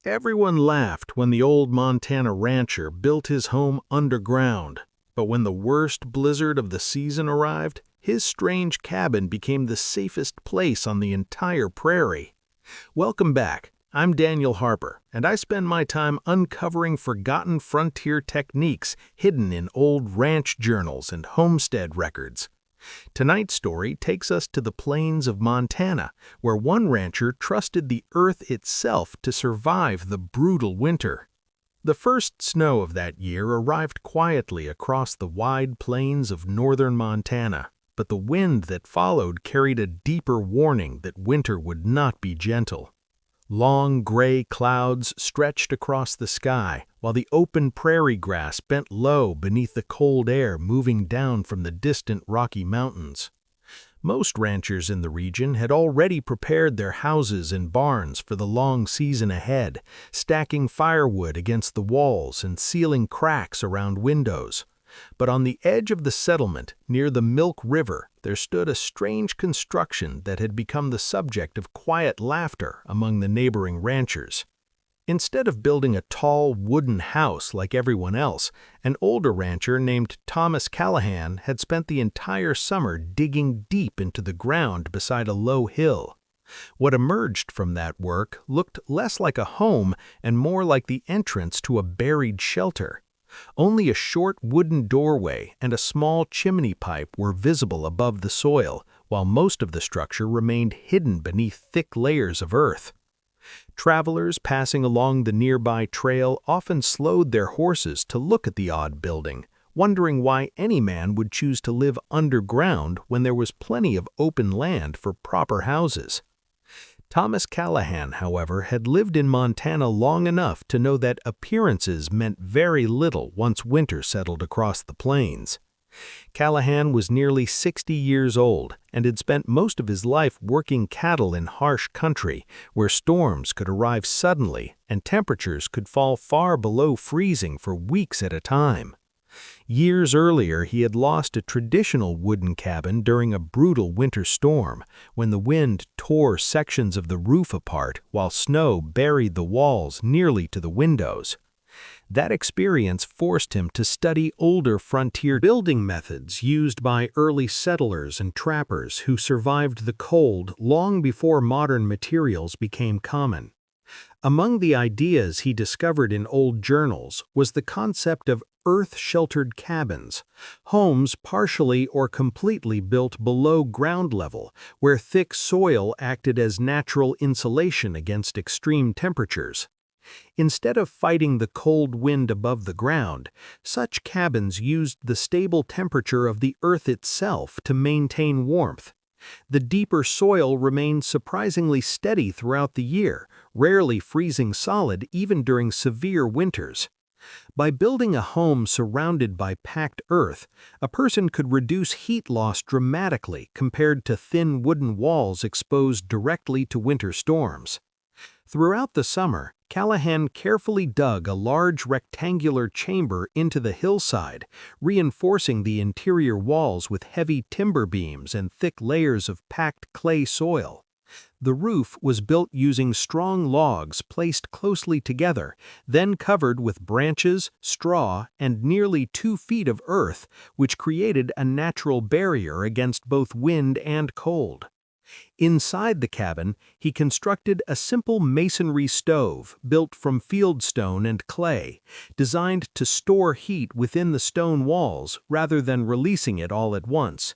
Everyone laughed when the old Montana rancher built his home underground, but when the worst blizzard of the season arrived, his strange cabin became the safest place on the entire prairie. Welcome back. I'm Daniel Harper, and I spend my time uncovering forgotten frontier techniques hidden in old ranch journals and homestead records. Tonight's story takes us to the plains of Montana, where one rancher trusted the earth itself to survive the brutal winter. The first snow of that year arrived quietly across the wide plains of northern Montana, but the wind that followed carried a deeper warning that winter would not be gentle. Long gray clouds stretched across the sky, while the open prairie grass bent low beneath the cold air moving down from the distant Rocky Mountains. Most ranchers in the region had already prepared their houses and barns for the long season ahead, stacking firewood against the walls and sealing cracks around windows. But on the edge of the settlement, near the Milk River, there stood a strange construction that had become the subject of quiet laughter among the neighboring ranchers. Instead of building a tall wooden house like everyone else, an older rancher named Thomas Callahan had spent the entire summer digging deep into the ground beside a low hill. What emerged from that work looked less like a home and more like the entrance to a buried shelter. Only a short wooden doorway and a small chimney pipe were visible above the soil, while most of the structure remained hidden beneath thick layers of earth. Travelers passing along the nearby trail often slowed their horses to look at the odd building, wondering why any man would choose to live underground when there was plenty of open land for proper houses. Thomas Callahan, however, had lived in Montana long enough to know that appearances meant very little once winter settled across the plains. Callahan was nearly 60 years old and had spent most of his life working cattle in harsh country where storms could arrive suddenly and temperatures could fall far below freezing for weeks at a time. Years earlier, he had lost a traditional wooden cabin during a brutal winter storm, when the wind tore sections of the roof apart while snow buried the walls nearly to the windows. That experience forced him to study older frontier building methods used by early settlers and trappers who survived the cold long before modern materials became common. Among the ideas he discovered in old journals was the concept of earth-sheltered cabins, homes partially or completely built below ground level, where thick soil acted as natural insulation against extreme temperatures. Instead of fighting the cold wind above the ground, such cabins used the stable temperature of the earth itself to maintain warmth. The deeper soil remained surprisingly steady throughout the year, rarely freezing solid even during severe winters. By building a home surrounded by packed earth, a person could reduce heat loss dramatically compared to thin wooden walls exposed directly to winter storms. Throughout the summer, Callahan carefully dug a large rectangular chamber into the hillside, reinforcing the interior walls with heavy timber beams and thick layers of packed clay soil. The roof was built using strong logs placed closely together, then covered with branches, straw, and nearly 2 feet of earth, which created a natural barrier against both wind and cold. Inside the cabin, he constructed a simple masonry stove built from fieldstone and clay, designed to store heat within the stone walls rather than releasing it all at once.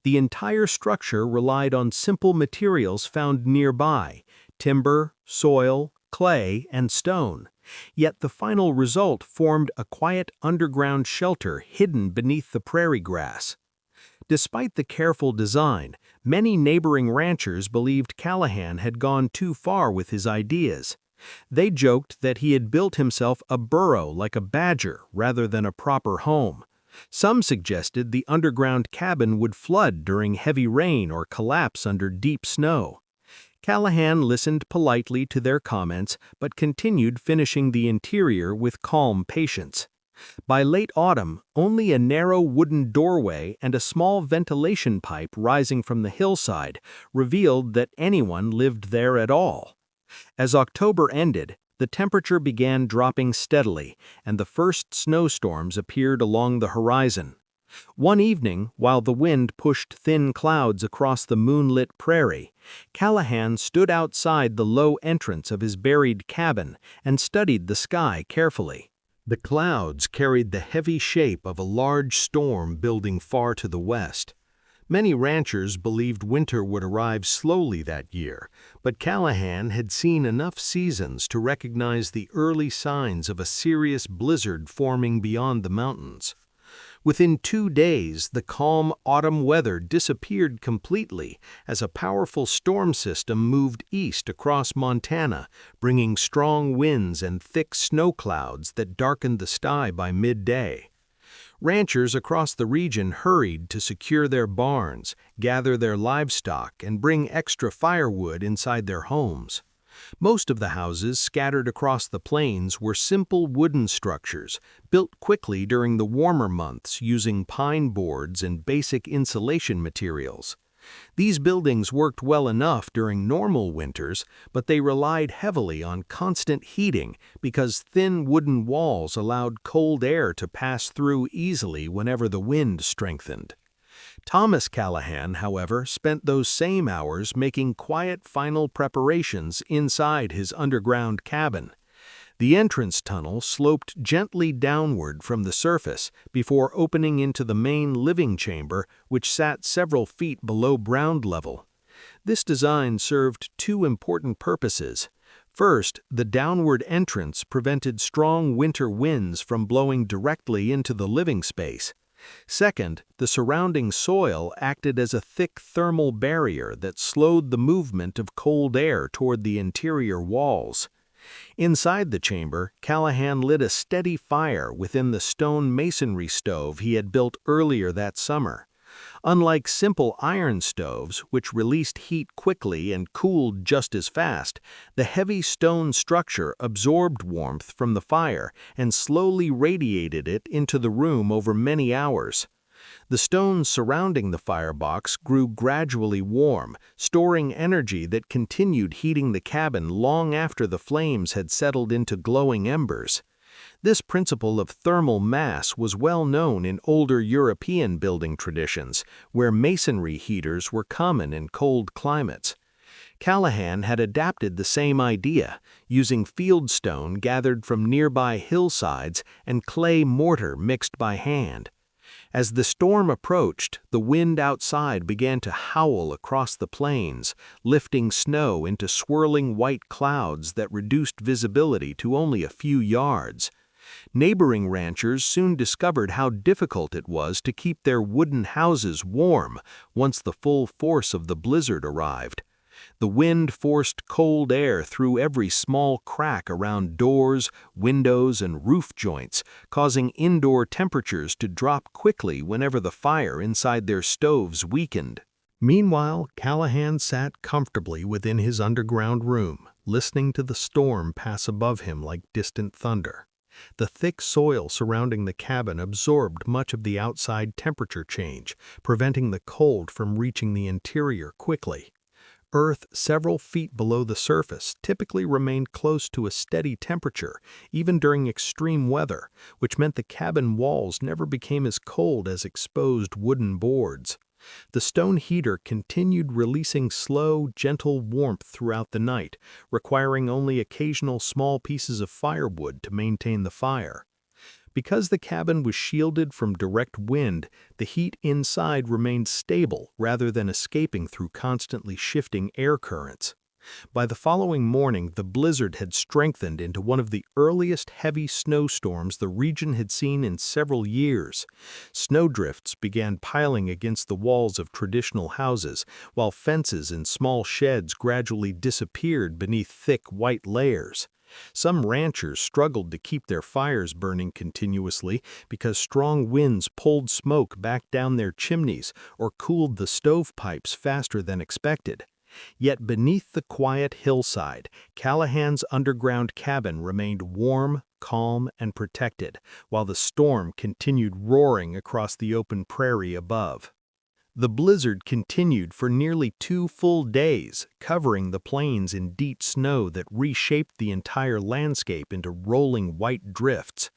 The entire structure relied on simple materials found nearby: timber, soil, clay, and stone. Yet the final result formed a quiet underground shelter hidden beneath the prairie grass. Despite the careful design, many neighboring ranchers believed Callahan had gone too far with his ideas. They joked that he had built himself a burrow like a badger rather than a proper home. Some suggested the underground cabin would flood during heavy rain or collapse under deep snow. Callahan listened politely to their comments but continued finishing the interior with calm patience. By late autumn, only a narrow wooden doorway and a small ventilation pipe rising from the hillside revealed that anyone lived there at all. As October ended, the temperature began dropping steadily, and the first snowstorms appeared along the horizon. One evening, while the wind pushed thin clouds across the moonlit prairie, Callahan stood outside the low entrance of his buried cabin and studied the sky carefully. The clouds carried the heavy shape of a large storm building far to the west. Many ranchers believed winter would arrive slowly that year, but Callahan had seen enough seasons to recognize the early signs of a serious blizzard forming beyond the mountains. Within 2 days, the calm autumn weather disappeared completely as a powerful storm system moved east across Montana, bringing strong winds and thick snow clouds that darkened the sky by midday. Ranchers across the region hurried to secure their barns, gather their livestock, and bring extra firewood inside their homes. Most of the houses scattered across the plains were simple wooden structures, built quickly during the warmer months using pine boards and basic insulation materials. These buildings worked well enough during normal winters, but they relied heavily on constant heating because thin wooden walls allowed cold air to pass through easily whenever the wind strengthened. Thomas Callahan, however, spent those same hours making quiet final preparations inside his underground cabin. The entrance tunnel sloped gently downward from the surface before opening into the main living chamber, which sat several feet below ground level. This design served 2 important purposes. First, the downward entrance prevented strong winter winds from blowing directly into the living space. Second, the surrounding soil acted as a thick thermal barrier that slowed the movement of cold air toward the interior walls. Inside the chamber, Callahan lit a steady fire within the stone masonry stove he had built earlier that summer. Unlike simple iron stoves, which released heat quickly and cooled just as fast, the heavy stone structure absorbed warmth from the fire and slowly radiated it into the room over many hours. The stones surrounding the firebox grew gradually warm, storing energy that continued heating the cabin long after the flames had settled into glowing embers. This principle of thermal mass was well known in older European building traditions, where masonry heaters were common in cold climates. Callahan had adapted the same idea, using fieldstone gathered from nearby hillsides and clay mortar mixed by hand. As the storm approached, the wind outside began to howl across the plains, lifting snow into swirling white clouds that reduced visibility to only a few yards. Neighboring ranchers soon discovered how difficult it was to keep their wooden houses warm once the full force of the blizzard arrived. The wind forced cold air through every small crack around doors, windows, and roof joints, causing indoor temperatures to drop quickly whenever the fire inside their stoves weakened. Meanwhile, Callahan sat comfortably within his underground room, listening to the storm pass above him like distant thunder. The thick soil surrounding the cabin absorbed much of the outside temperature change, preventing the cold from reaching the interior quickly. Earth several feet below the surface typically remained close to a steady temperature, even during extreme weather, which meant the cabin walls never became as cold as exposed wooden boards. The stone heater continued releasing slow, gentle warmth throughout the night, requiring only occasional small pieces of firewood to maintain the fire. Because the cabin was shielded from direct wind, the heat inside remained stable rather than escaping through constantly shifting air currents. By the following morning, the blizzard had strengthened into one of the earliest heavy snowstorms the region had seen in several years. Snowdrifts began piling against the walls of traditional houses, while fences and small sheds gradually disappeared beneath thick white layers. Some ranchers struggled to keep their fires burning continuously because strong winds pulled smoke back down their chimneys or cooled the stovepipes faster than expected. Yet beneath the quiet hillside, Callahan's underground cabin remained warm, calm, and protected, while the storm continued roaring across the open prairie above. The blizzard continued for nearly 2 full days, covering the plains in deep snow that reshaped the entire landscape into rolling white drifts.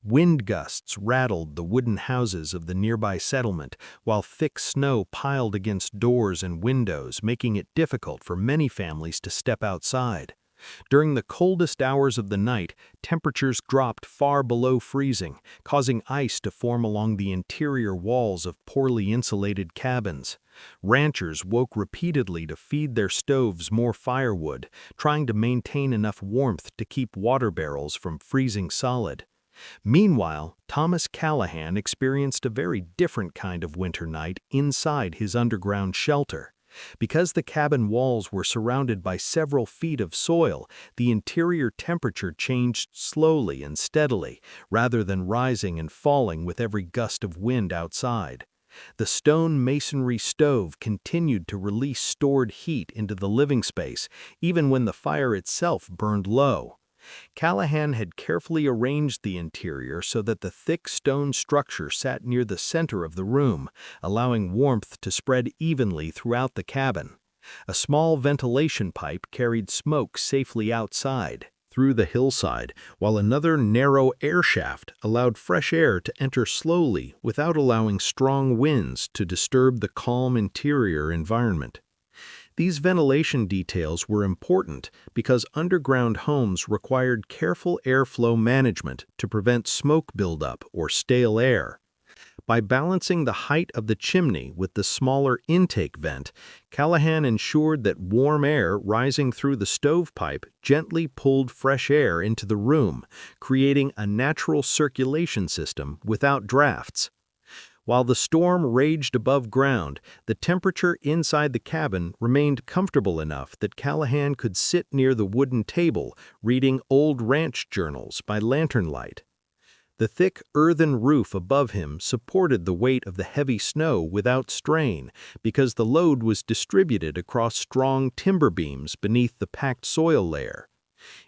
Wind gusts rattled the wooden houses of the nearby settlement, while thick snow piled against doors and windows, making it difficult for many families to step outside. During the coldest hours of the night, temperatures dropped far below freezing, causing ice to form along the interior walls of poorly insulated cabins. Ranchers woke repeatedly to feed their stoves more firewood, trying to maintain enough warmth to keep water barrels from freezing solid. Meanwhile, Thomas Callahan experienced a very different kind of winter night inside his underground shelter. Because the cabin walls were surrounded by several feet of soil, the interior temperature changed slowly and steadily, rather than rising and falling with every gust of wind outside. The stone masonry stove continued to release stored heat into the living space, even when the fire itself burned low. Callahan had carefully arranged the interior so that the thick stone structure sat near the center of the room, allowing warmth to spread evenly throughout the cabin. A small ventilation pipe carried smoke safely outside, through the hillside, while another narrow air shaft allowed fresh air to enter slowly without allowing strong winds to disturb the calm interior environment. These ventilation details were important because underground homes required careful airflow management to prevent smoke buildup or stale air. By balancing the height of the chimney with the smaller intake vent, Callahan ensured that warm air rising through the stovepipe gently pulled fresh air into the room, creating a natural circulation system without drafts. While the storm raged above ground, the temperature inside the cabin remained comfortable enough that Callahan could sit near the wooden table reading old ranch journals by lantern light. The thick earthen roof above him supported the weight of the heavy snow without strain because the load was distributed across strong timber beams beneath the packed soil layer.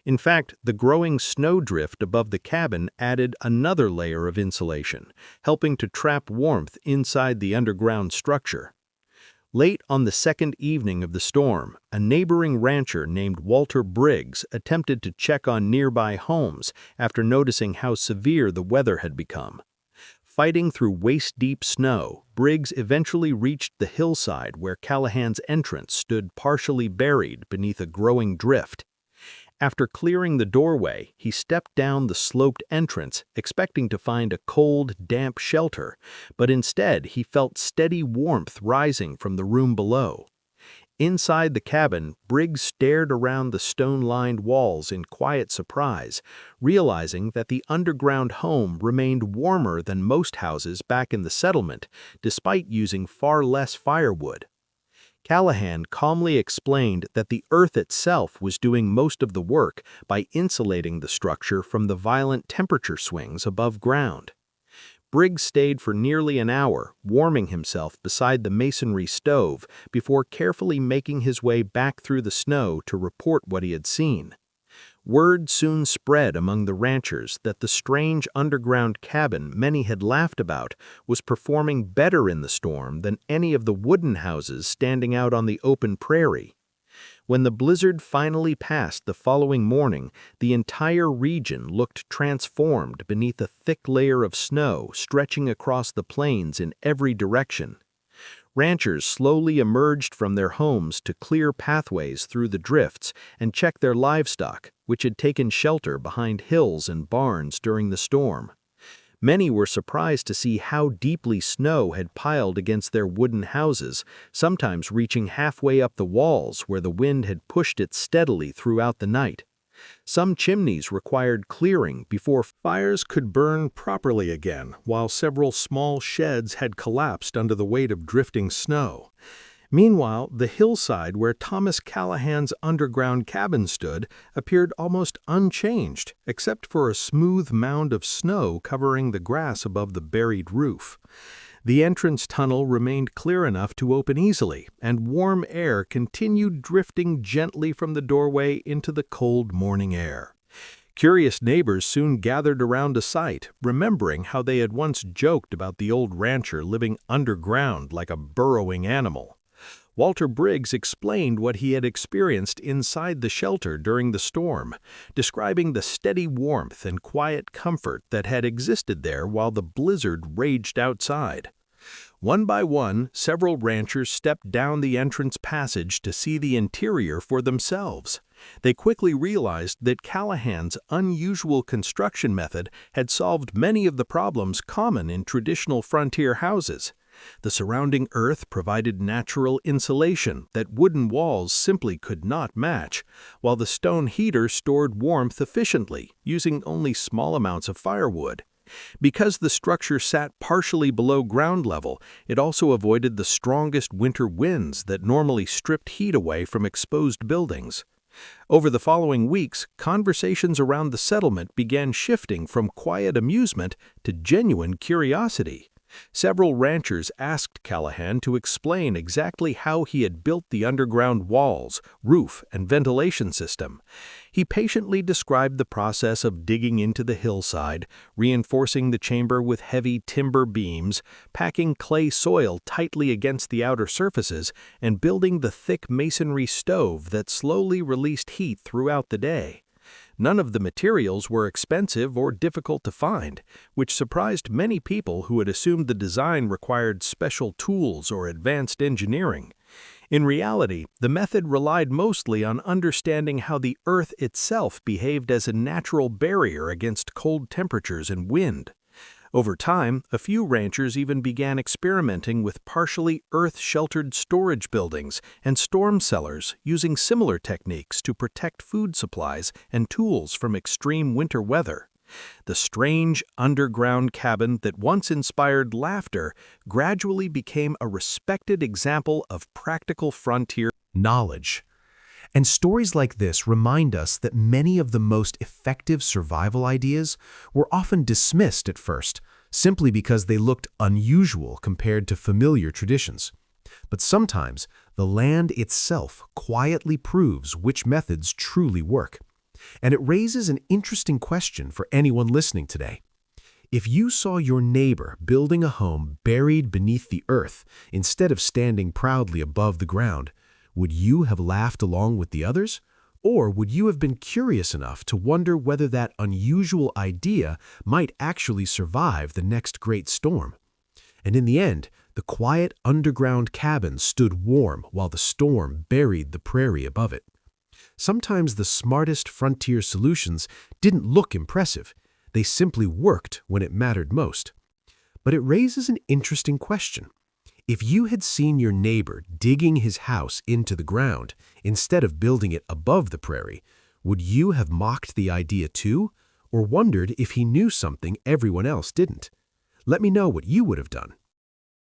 In fact, the growing snowdrift above the cabin added another layer of insulation, helping to trap warmth inside the underground structure. Late on the second evening of the storm, a neighboring rancher named Walter Briggs attempted to check on nearby homes after noticing how severe the weather had become. Fighting through waist-deep snow, Briggs eventually reached the hillside where Callahan's entrance stood partially buried beneath a growing drift. After clearing the doorway, he stepped down the sloped entrance, expecting to find a cold, damp shelter, but instead he felt steady warmth rising from the room below. Inside the cabin, Briggs stared around the stone-lined walls in quiet surprise, realizing that the underground home remained warmer than most houses back in the settlement, despite using far less firewood. Callahan calmly explained that the earth itself was doing most of the work by insulating the structure from the violent temperature swings above ground. Briggs stayed for nearly an hour, warming himself beside the masonry stove before carefully making his way back through the snow to report what he had seen. Word soon spread among the ranchers that the strange underground cabin many had laughed about was performing better in the storm than any of the wooden houses standing out on the open prairie. When the blizzard finally passed the following morning, the entire region looked transformed beneath a thick layer of snow stretching across the plains in every direction. Ranchers slowly emerged from their homes to clear pathways through the drifts and check their livestock, which had taken shelter behind hills and barns during the storm. Many were surprised to see how deeply snow had piled against their wooden houses, sometimes reaching halfway up the walls where the wind had pushed it steadily throughout the night. Some chimneys required clearing before fires could burn properly again, while several small sheds had collapsed under the weight of drifting snow. Meanwhile, the hillside where Thomas Callahan's underground cabin stood appeared almost unchanged, except for a smooth mound of snow covering the grass above the buried roof. The entrance tunnel remained clear enough to open easily, and warm air continued drifting gently from the doorway into the cold morning air. Curious neighbors soon gathered around a site, remembering how they had once joked about the old rancher living underground like a burrowing animal. Walter Briggs explained what he had experienced inside the shelter during the storm, describing the steady warmth and quiet comfort that had existed there while the blizzard raged outside. One by one, several ranchers stepped down the entrance passage to see the interior for themselves. They quickly realized that Callahan's unusual construction method had solved many of the problems common in traditional frontier houses. The surrounding earth provided natural insulation that wooden walls simply could not match, while the stone heater stored warmth efficiently, using only small amounts of firewood. Because the structure sat partially below ground level, it also avoided the strongest winter winds that normally stripped heat away from exposed buildings. Over the following weeks, conversations around the settlement began shifting from quiet amusement to genuine curiosity. Several ranchers asked Callahan to explain exactly how he had built the underground walls, roof, and ventilation system. He patiently described the process of digging into the hillside, reinforcing the chamber with heavy timber beams, packing clay soil tightly against the outer surfaces, and building the thick masonry stove that slowly released heat throughout the day. None of the materials were expensive or difficult to find, which surprised many people who had assumed the design required special tools or advanced engineering. In reality, the method relied mostly on understanding how the earth itself behaved as a natural barrier against cold temperatures and wind. Over time, a few ranchers even began experimenting with partially earth-sheltered storage buildings and storm cellars using similar techniques to protect food supplies and tools from extreme winter weather. The strange underground cabin that once inspired laughter gradually became a respected example of practical frontier knowledge. And stories like this remind us that many of the most effective survival ideas were often dismissed at first, simply because they looked unusual compared to familiar traditions. But sometimes, the land itself quietly proves which methods truly work. And it raises an interesting question for anyone listening today. If you saw your neighbor building a home buried beneath the earth instead of standing proudly above the ground, would you have laughed along with the others? Or would you have been curious enough to wonder whether that unusual idea might actually survive the next great storm? And in the end, the quiet underground cabin stood warm while the storm buried the prairie above it. Sometimes the smartest frontier solutions didn't look impressive. They simply worked when it mattered most. But it raises an interesting question. If you had seen your neighbor digging his house into the ground instead of building it above the prairie, would you have mocked the idea too, or wondered if he knew something everyone else didn't? Let me know what you would have done.